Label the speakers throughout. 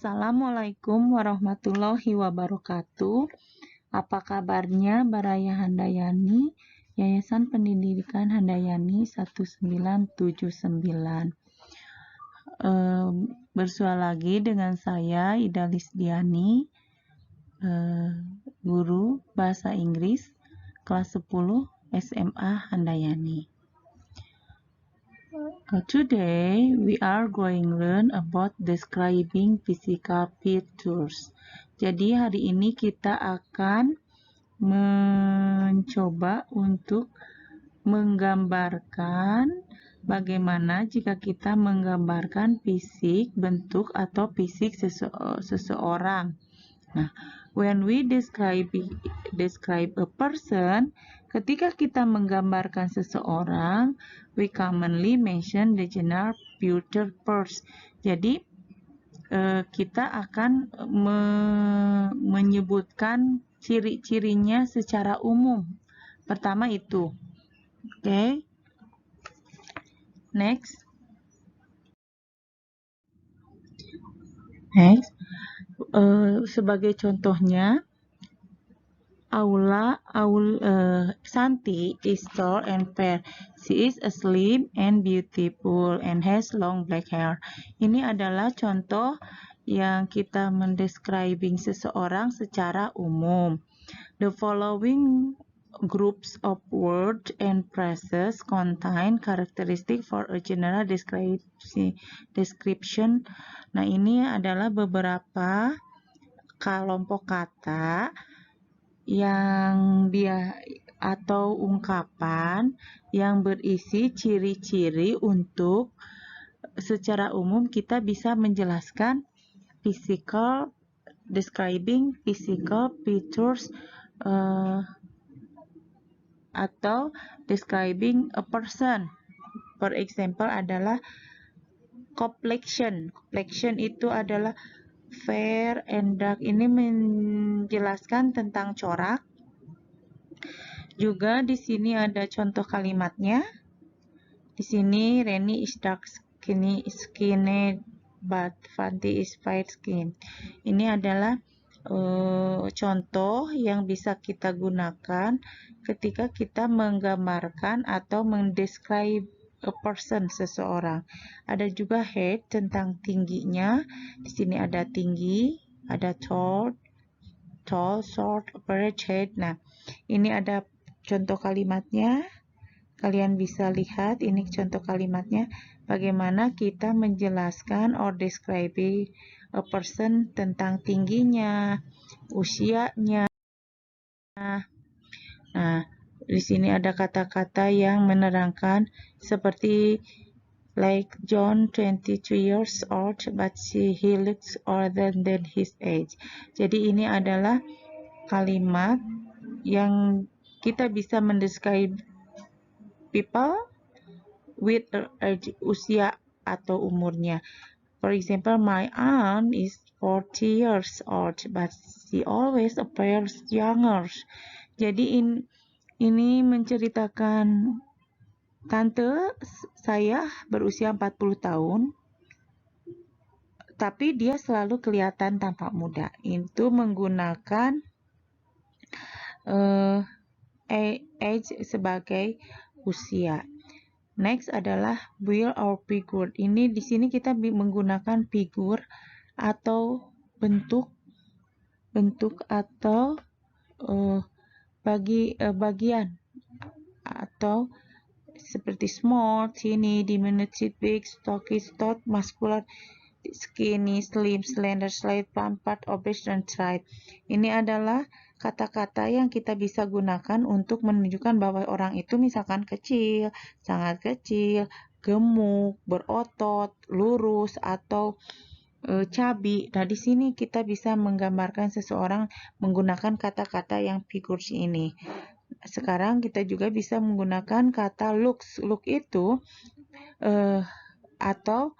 Speaker 1: Assalamualaikum warahmatullahi wabarakatuh. Apa kabarnya Baraya Handayani, Yayasan Pendidikan Handayani 1979. Bersua lagi dengan saya Ida Lisdiani, guru Bahasa Inggris kelas 10 SMA Handayani. Today we are going to learn about describing physical features. Jadi hari ini kita akan mencoba untuk menggambarkan bagaimana jika kita menggambarkan fisik, bentuk atau fisik seseorang. Nah, when we describe a person, ketika kita menggambarkan seseorang, we commonly mention the general feature first. Jadi, kita akan menyebutkan ciri-cirinya secara umum. Pertama itu. Oke. Next. Sebagai contohnya, Santi is tall and fair. She is slim and beautiful and has long black hair. Ini adalah contoh yang kita mendescribing seseorang secara umum. The following groups of words and phrases contain characteristic for a general description. Nah, ini adalah beberapa kelompok kata yang atau ungkapan yang berisi ciri-ciri untuk secara umum kita bisa menjelaskan describing physical features atau describing a person. For example adalah complexion. Complexion itu adalah fair and dark. Ini menjelaskan tentang corak. Juga di sini ada contoh kalimatnya. Di sini Reni is dark skinned but Fanti is fair skin. Ini adalah contoh yang bisa kita gunakan ketika kita menggambarkan atau mendescribe a person, seseorang. Ada juga height, tentang tingginya. Di sini ada tinggi, ada tall, short, average height. Nah, ini ada contoh kalimatnya. Kalian bisa lihat ini contoh kalimatnya. Bagaimana kita menjelaskan or describing a person tentang tingginya, usianya. Nah, di sini ada kata-kata yang menerangkan seperti like John 22 years old but he looks older than his age. Jadi ini adalah kalimat yang kita bisa mendescribe people with age, usia atau umurnya. For example, my aunt is 40 years old but she always appears younger. Jadi ini menceritakan tante saya berusia 40 tahun, tapi dia selalu kelihatan tampak muda. Itu menggunakan age sebagai usia. Next adalah build or figure. Ini di sini kita menggunakan figur atau bentuk atau bagian atau seperti small, tiny, diminutive, big, stocky, stout, muscular, skinny, slim, slender, slight, plump, fat, obese, dan straight. Ini adalah kata-kata yang kita bisa gunakan untuk menunjukkan bahwa orang itu misalkan kecil, sangat kecil, gemuk, berotot, lurus, atau cabi. Nah, di sini kita bisa menggambarkan seseorang menggunakan kata-kata yang figures ini. Sekarang kita juga bisa menggunakan kata looks. Look itu atau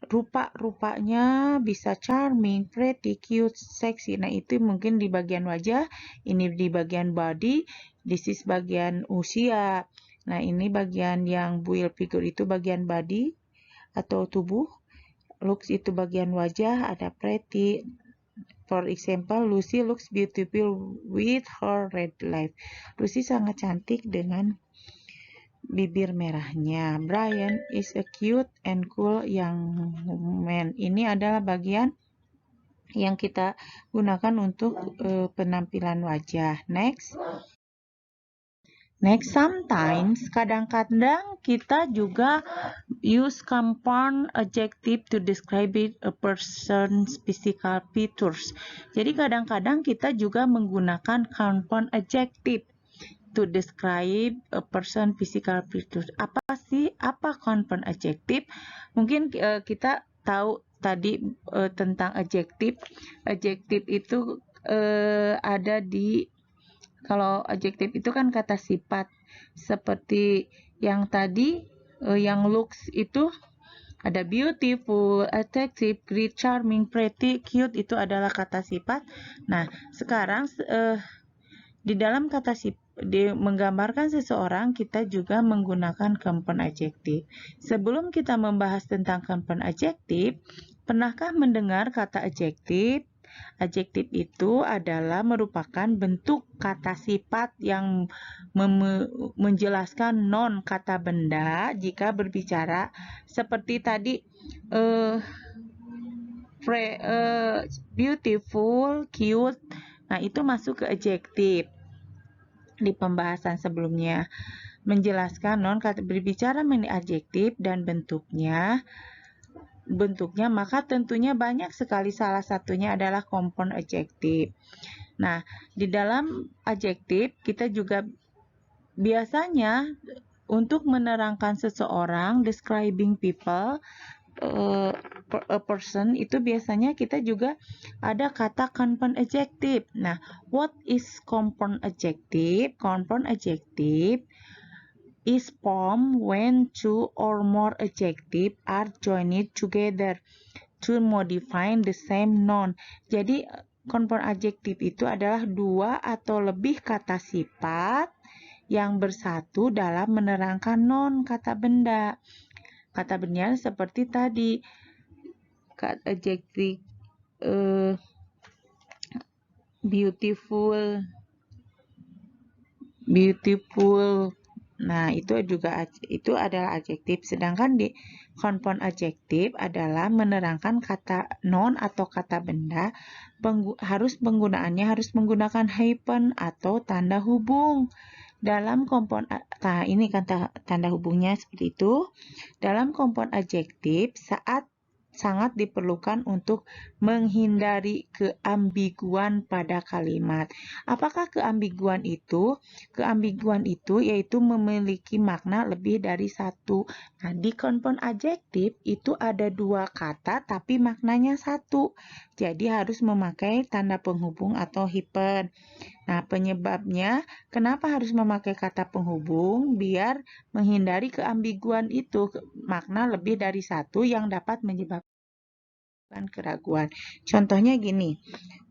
Speaker 1: rupa-rupanya bisa charming, pretty, cute, sexy. Nah, itu mungkin di bagian wajah, ini di bagian body, this is bagian usia. Nah, ini bagian yang build figure itu bagian body atau tubuh. looks itu bagian wajah, ada pretty. For example, Lucy looks beautiful with her red lips. Lucy sangat cantik dengan bibir merahnya. Brian is a cute and cool young man. Ini adalah bagian yang kita gunakan untuk penampilan wajah. Next, sometimes, kadang-kadang kita juga use compound adjective to describe a person's physical features. Jadi kadang-kadang kita juga menggunakan compound adjective to describe a person physical features. Apa compound adjective? Mungkin kita tahu tadi tentang adjective. Adjective itu ada di, kalau adjektif itu kan kata sifat, seperti yang tadi yang looks itu ada beautiful, attractive, great, charming, pretty, cute, itu adalah kata sifat. Nah, sekarang di dalam kata sifat menggambarkan seseorang, kita juga menggunakan compound adjektif. Sebelum kita membahas tentang compound adjektif, pernahkah mendengar kata adjektif? Adjektif itu adalah merupakan bentuk kata sifat yang menjelaskan non kata benda jika berbicara seperti tadi beautiful, cute. Nah, itu masuk ke adjektif di pembahasan sebelumnya. Menjelaskan non kata, berbicara mengenai adjektif dan bentuknya, maka tentunya banyak sekali, salah satunya adalah compound adjektif. Nah, di dalam adjektif kita juga biasanya untuk menerangkan seseorang, describing people, a person, itu biasanya kita juga ada kata compound adjective. Nah, what is compound adjective? Compound adjective is formed when two or more adjectives are joined together to modify the same noun. Jadi, compound adjective itu adalah dua atau lebih kata sifat yang bersatu dalam menerangkan noun, kata benda. Kata benda seperti tadi, kata adjektif beautiful. Nah, itu adalah adjektif. Sedangkan di compound adjektif adalah menerangkan kata noun atau kata benda, penggunaannya harus menggunakan hyphen atau tanda hubung. Dalam compound, nah ini kan tanda hubungnya seperti itu. Dalam compound adjektif sangat diperlukan untuk menghindari keambiguan pada kalimat. Apakah keambiguan itu? Keambiguan itu yaitu memiliki makna lebih dari satu. Nah, di compound adjektif itu ada dua kata tapi maknanya satu. Jadi harus memakai tanda penghubung atau hyphen. Nah, penyebabnya kenapa harus memakai kata penghubung? Biar menghindari keambiguan itu, makna lebih dari satu yang dapat menyebabkan keraguan. Contohnya gini,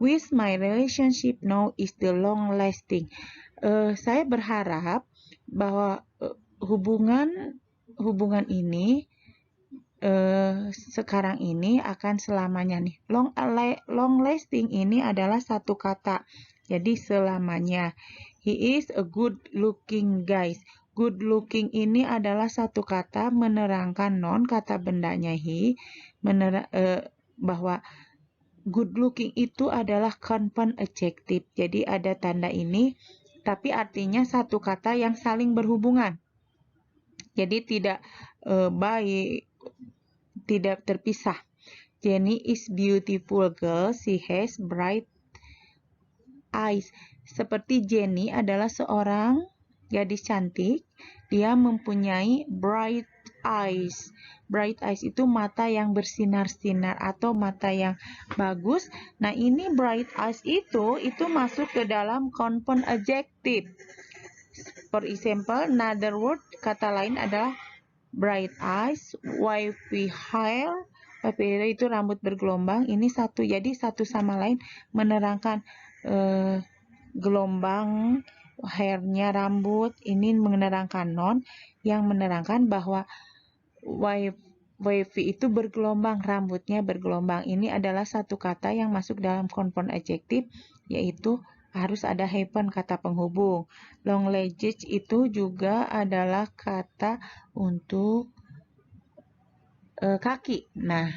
Speaker 1: with my relationship now is the long lasting. Saya berharap bahwa hubungan ini sekarang ini akan selamanya nih. Long lasting ini adalah satu kata, jadi selamanya. He is a good looking guy. Good looking ini adalah satu kata menerangkan non kata bendanya he, bahwa good looking itu adalah compound adjective. Jadi ada tanda ini, tapi artinya satu kata yang saling berhubungan. Jadi tidak baik, tidak terpisah. Jenny is beautiful girl. She has bright eyes. Seperti Jenny adalah seorang gadis cantik. Dia mempunyai bright eyes. Bright eyes itu mata yang bersinar-sinar atau mata yang bagus. Nah, ini bright eyes itu masuk ke dalam compound adjective. For example, another word, kata lain adalah bright eyes, wavy hair. Wavy hair itu rambut bergelombang. Ini satu, jadi satu sama lain menerangkan gelombang hairnya, rambut. Ini menerangkan noun yang menerangkan bahwa wavy itu bergelombang, rambutnya bergelombang. Ini adalah satu kata yang masuk dalam compound adjektif, yaitu harus ada hyphen, kata penghubung. Long-legged itu juga adalah kata untuk kaki. Nah,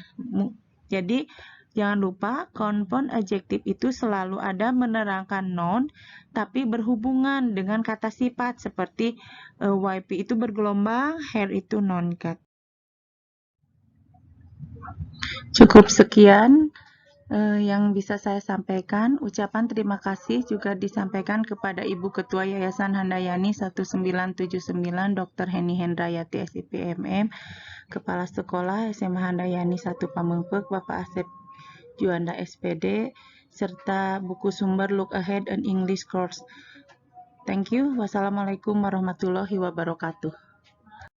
Speaker 1: jadi jangan lupa compound adjektif itu selalu ada menerangkan noun tapi berhubungan dengan kata sifat seperti wavy itu bergelombang, hair itu non-cut. Cukup sekian yang bisa saya sampaikan. Ucapan terima kasih juga disampaikan kepada Ibu Ketua Yayasan Handayani 1979 Dr. Heni Hendrayati SIPMM, Kepala Sekolah SMA Handayani 1 Pamengpeuk Bapak Asep Juanda SPD, serta buku sumber Look Ahead and English Course. Thank you. Wassalamualaikum warahmatullahi wabarakatuh.